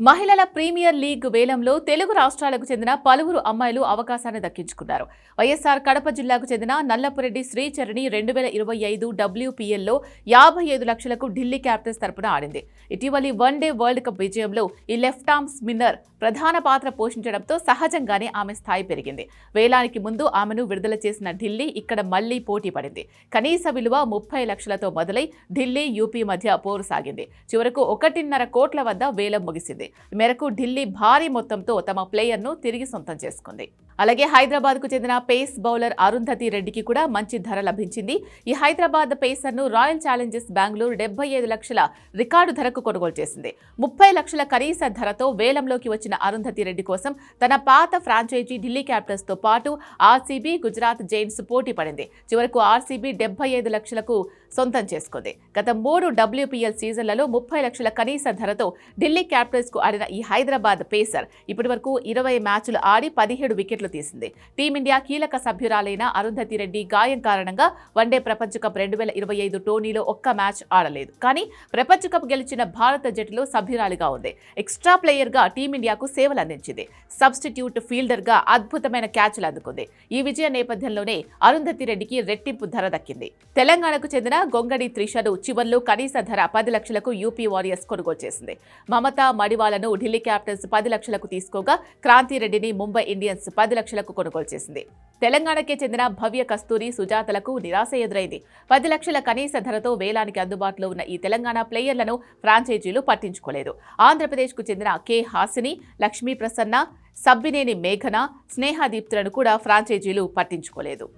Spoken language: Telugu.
మహిళల ప్రీమియర్ లీగ్ వేలంలో తెలుగు రాష్ట్రాలకు చెందిన పలువురు అమ్మాయిలు అవకాశాన్ని దక్కించుకున్నారు. వైఎస్ఆర్ కడప జిల్లాకు చెందిన నల్లపురెడ్డి శ్రీచరణి 2025 WPLలో 55 లక్షలకు ఢిల్లీ క్యాపిటల్స్ తరపున ఆడింది. ఇటీవలి వన్డే వరల్డ్ కప్ విజయంలో ఈ లెఫ్ట్ ఆర్మ్ స్పిన్నర్ ప్రధాన పాత్ర పోషించడంతో సహజంగానే ఆమె స్థాయి పెరిగింది. వేలానికి ముందు ఆమెను విడుదల చేసిన ఢిల్లీ ఇక్కడ మళ్లీ పోటీ పడింది. కనీస విలువ 30 లక్షలతో మొదలై ఢిల్లీ యూపీ మధ్య పోరు సాగింది. చివరకు 1.5 కోట్ల వద్ద వేలం ముగిసింది. ఈ మేరకు ఢిల్లీ భారీ మొత్తంతో తమ ప్లేయర్ను తిరిగి సొంతం చేసుకుంది. అలాగే హైదరాబాద్కు చెందిన పేస్ బౌలర్ అరుంధతి రెడ్డికి కూడా మంచి ధర లభించింది. ఈ హైదరాబాద్ పేసర్ను రాయల్ ఛాలెంజర్స్ బెంగళూరు 75 లక్షల రికార్డు ధరకు కొనుగోలు చేసింది. 30 లక్షల కనీస ధరతో వేలంలోకి వచ్చిన అరుంధతి రెడ్డి కోసం తన పాత ఫ్రాంచైజీ ఢిల్లీ క్యాపిటల్స్ తో పాటు ఆర్సీబీ, గుజరాత్ జైంట్స్ పోటీ పడింది. చివరకు ఆర్సీబీ 75 లక్షలకు సొంతం చేసుకుంది. గత 3 WPL సీజన్లలో 30 లక్షల కనీస ధరతో ఢిల్లీ క్యాపిటల్స్ కు ఆడిన ఈ హైదరాబాద్ పేసర్ ఇప్పటి వరకు 20 మ్యాచ్లు ఆడి 17 వికెట్లు తీసింది. టీమిండియా కీలక సభ్యురాలైన అరుంధతి రెడ్డి గాయం కారణంగా వన్డే ప్రపంచ కప్ 2025 టోర్నీలో ఒక్క మ్యాచ్ ఆడలేదు. కానీ ప్రపంచ కప్ గెలిచిన భారత జట్టులో సభ్యురాలిగా ఉంది. ఎక్స్ట్రా ప్లేయర్ గా టీమిండియాకు సేవలు అందించింది. సబ్స్టిట్యూట్ ఫీల్డర్ గా అద్భుతమైన క్యాచ్లు అందుకుంది. ఈ విజయ నేపథ్యంలోనే అరుంధతి రెడ్డికి రెట్టింపు ధర దక్కింది. తెలంగాణకు చెందిన గొంగడి త్రిషను చివర్లో కనీస ధర 10 లక్షలకు యూపీ వారియర్స్ కొనుగోలు చేసింది. మమతా మడివాలను ఢిల్లీ క్యాపిటల్స్ 10 లక్షలకు తీసుకోగా క్రాంతిరెడ్డిని ముంబై ఇండియన్స్ 10 లక్షలకు కొనుగోలు చేసింది. తెలంగాణకే చెందిన భవ్య కస్తూరి, సుజాతలకు నిరాశ ఎదురైంది. 10 లక్షల కనీస ధరతో వేలానికి అందుబాటులో ఉన్న ఈ తెలంగాణ ప్లేయర్లను ఫ్రాంచైజీలు పట్టించుకోలేదు. ఆంధ్రప్రదేశ్కు చెందిన కె హాసిని, లక్ష్మీ ప్రసన్న, సబ్బినేని మేఘన, స్నేహదీప్తులను కూడా ఫ్రాంచైజీలు పట్టించుకోలేదు.